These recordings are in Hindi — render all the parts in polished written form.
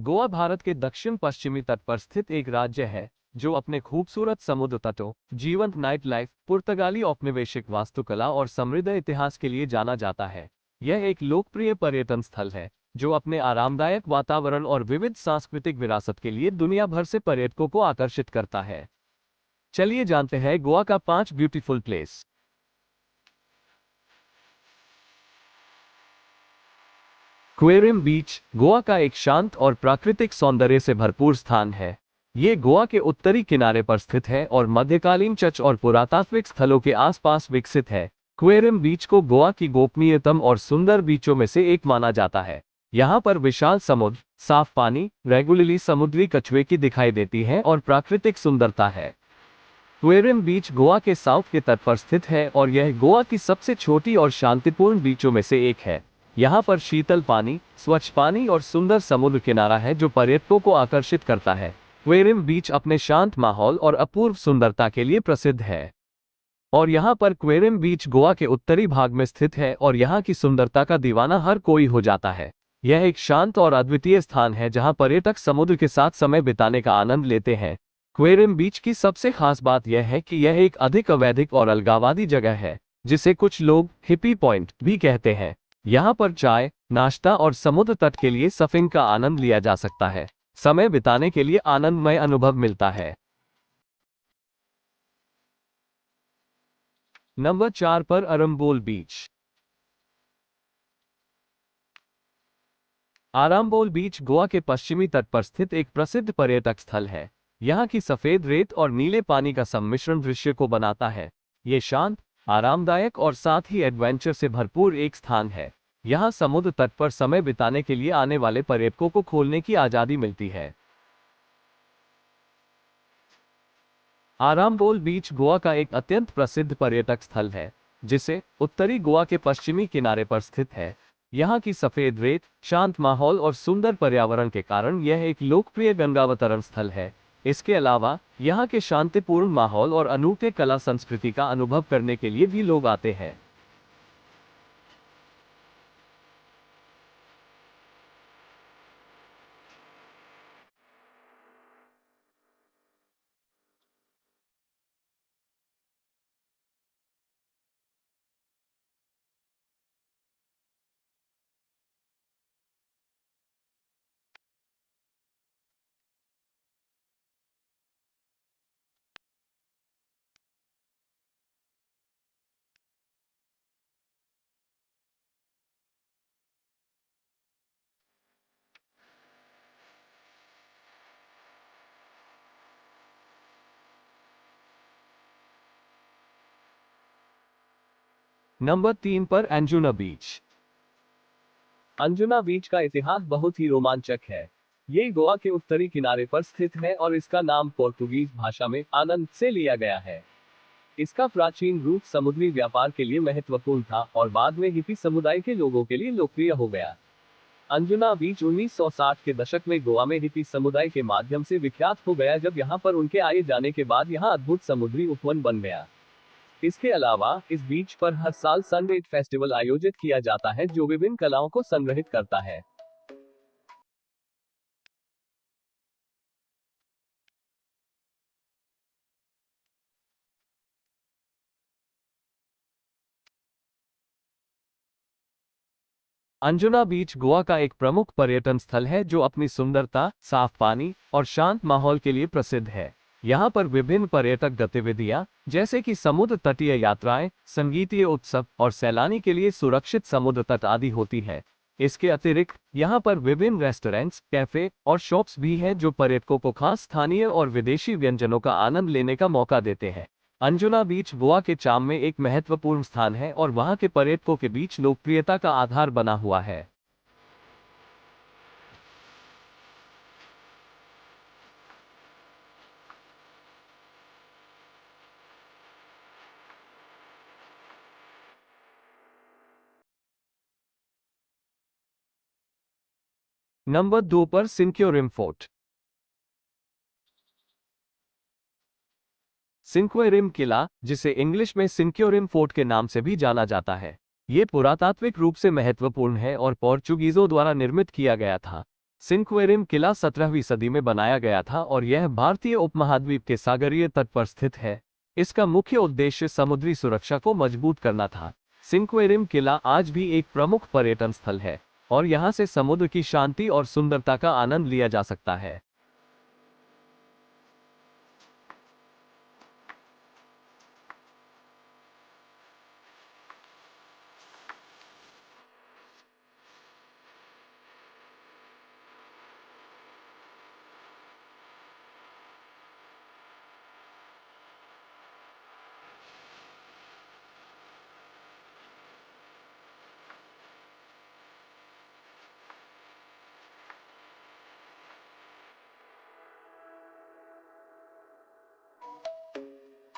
गोवा भारत के दक्षिण पश्चिमी तट पर स्थित एक राज्य है जो अपने खूबसूरत समुद्र तटों, जीवंत नाइट लाइफ, पुर्तगाली औपनिवेशिक वास्तुकला और समृद्ध इतिहास के लिए जाना जाता है। यह एक लोकप्रिय पर्यटन स्थल है जो अपने आरामदायक वातावरण और विविध सांस्कृतिक विरासत के लिए दुनिया भर से पर्यटकों को आकर्षित करता है। चलिए जानते हैं गोवा का 5 ब्यूटीफुल प्लेस। क्वेरियम बीच गोवा का एक शांत और प्राकृतिक सौंदर्य से भरपूर स्थान है। ये गोवा के उत्तरी किनारे पर स्थित है और मध्यकालीन चर्च और पुरातात्विक स्थलों के आसपास विकसित है। क्वेरियम बीच को गोवा की गोपनीयतम और सुंदर बीचों में से एक माना जाता है। यहाँ पर विशाल समुद्र, साफ पानी, रेगुलरली समुद्री कछुए की दिखाई देती है और प्राकृतिक सुंदरता है। क्वेरियम बीच गोवा के साउथ के तट पर स्थित है और यह गोवा की सबसे छोटी और शांतिपूर्ण बीचों में से एक है। यहाँ पर शीतल पानी, स्वच्छ पानी और सुंदर समुद्र किनारा है जो पर्यटकों को आकर्षित करता है। क्वेरियम बीच अपने शांत माहौल और अपूर्व सुंदरता के लिए प्रसिद्ध है। और यहाँ पर क्वेरियम बीच गोवा के उत्तरी भाग में स्थित है और यहाँ की सुंदरता का दीवाना हर कोई हो जाता है। यह एक शांत और अद्वितीय स्थान है जहाँ पर्यटक समुद्र के साथ समय बिताने का आनंद लेते हैं। क्वेरियम बीच की सबसे खास बात यह है कि यह एक अधिक अवैधिक और अलगाववादी जगह है, जिसे कुछ लोग हिप्पी पॉइंट भी कहते हैं। यहाँ पर चाय, नाश्ता और समुद्र तट के लिए सर्फिंग का आनंद लिया जा सकता है। समय बिताने के लिए आनंदमय अनुभव मिलता है। नंबर 4 पर अरम्बोल बीच। आरम्बोल बीच गोवा के पश्चिमी तट पर स्थित एक प्रसिद्ध पर्यटक स्थल है। यहाँ की सफेद रेत और नीले पानी का सम्मिश्रण दृश्य को बनाता है। ये शांत, आरामदायक और साथ ही एडवेंचर से भरपूर एक स्थान है। यहाँ समुद्र तट पर समय बिताने के लिए आने वाले पर्यटकों को खोलने की आज़ादी मिलती है। आरम्बोल बीच गोवा का एक अत्यंत प्रसिद्ध पर्यटक स्थल है, जिसे उत्तरी गोवा के पश्चिमी किनारे पर स्थित है। यहाँ की सफेद रेत, शांत माहौल और सुंदर पर्यावरण के कारण यह एक लोकप्रिय गंगावतरण स्थल है। इसके अलावा यहाँ के शांतिपूर्ण माहौल और अनूठे कला संस्कृति का अनुभव करने के लिए भी लोग आते हैं। नंबर 3 पर एंजुना बीच। अंजुना बीच का इतिहास बहुत ही रोमांचक है। ये गोवा के उत्तरी किनारे पर स्थित है और इसका नाम पोर्तुगीज भाषा में आनंद से लिया गया है। इसका प्राचीन रूप समुद्री व्यापार के लिए महत्वपूर्ण था और बाद में हिप्पी समुदाय के लोगों के लिए लोकप्रिय हो गया। अंजुना बीच 1960 के दशक में गोवा में हिप्पी समुदाय के माध्यम से विख्यात हो गया, जब यहाँ पर उनके आए जाने के बाद यहाँ अद्भुत समुद्री उपवन बन गया। इसके अलावा इस बीच पर हर साल सनबेट फेस्टिवल आयोजित किया जाता है जो विभिन्न कलाओं को संग्रहित करता है। अंजुना बीच गोवा का एक प्रमुख पर्यटन स्थल है जो अपनी सुंदरता, साफ पानी और शांत माहौल के लिए प्रसिद्ध है। यहाँ पर विभिन्न पर्यटक गतिविधियाँ जैसे कि समुद्र तटीय यात्राएं, संगीतीय उत्सव और सैलानी के लिए सुरक्षित समुद्र तट आदि होती है। इसके अतिरिक्त यहाँ पर विभिन्न रेस्टोरेंट्स, कैफे और शॉप्स भी हैं जो पर्यटकों को खास स्थानीय और विदेशी व्यंजनों का आनंद लेने का मौका देते हैं। अंजुना बीच गोवा के चार्म में एक महत्वपूर्ण स्थान है और वहाँ के पर्यटकों के बीच लोकप्रियता का आधार बना हुआ है। नंबर 2 पर सिंक्योरिम फोर्ट। सिंक्वेरिम किला, जिसे इंग्लिश में सिंक्योरिम फोर्ट के नाम से भी जाना जाता है, ये पुरातात्विक रूप से महत्वपूर्ण है और पोर्चुगीजों द्वारा निर्मित किया गया था। सिंक्वेरिम किला 17वीं सदी में बनाया गया था और यह भारतीय उपमहाद्वीप के सागरीय तट पर स्थित है। इसका मुख्य उद्देश्य समुद्री सुरक्षा को मजबूत करना था। सिंक्वेरिम किला आज भी एक प्रमुख पर्यटन स्थल है और यहां से समुद्र की शांति और सुंदरता का आनंद लिया जा सकता है।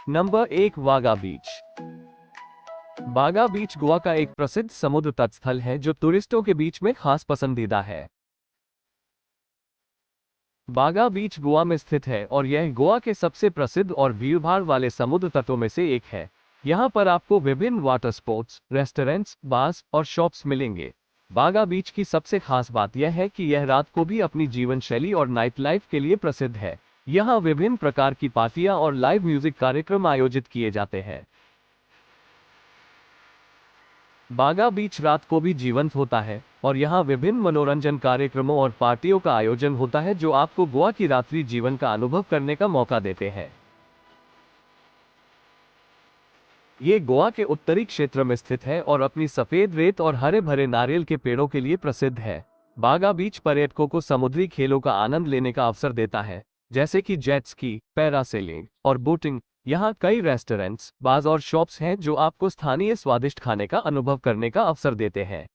नंबर 1, वागा बीच। बागा बीच गोवा का एक प्रसिद्ध समुद्र तट स्थल है जो टूरिस्टों के बीच में खास पसंदीदा है। बागा बीच गोवा में स्थित है और यह गोवा के सबसे प्रसिद्ध और भीड़भाड़ वाले समुद्र तटों में से एक है। यहाँ पर आपको विभिन्न वाटर स्पोर्ट्स, रेस्टोरेंट्स, बार्स और शॉप्स मिलेंगे। बागा बीच की सबसे खास बात यह है कि यह रात को भी अपनी जीवन शैली और नाइट लाइफ के लिए प्रसिद्ध है। यहाँ विभिन्न प्रकार की पार्टियां और लाइव म्यूजिक कार्यक्रम आयोजित किए जाते हैं। बागा बीच रात को भी जीवंत होता है और यहाँ विभिन्न मनोरंजन कार्यक्रमों और पार्टियों का आयोजन होता है जो आपको गोवा की रात्रि जीवन का अनुभव करने का मौका देते हैं। ये गोवा के उत्तरी क्षेत्र में स्थित है और अपनी सफेद रेत और हरे भरे नारियल के पेड़ों के लिए प्रसिद्ध है। बागा बीच पर्यटकों को समुद्री खेलों का आनंद लेने का अवसर देता है, जैसे कि जेट स्की, पैरासेलिंग और बोटिंग। यहाँ कई रेस्टोरेंट्स, बार्स और शॉप्स हैं जो आपको स्थानीय स्वादिष्ट खाने का अनुभव करने का अवसर देते हैं।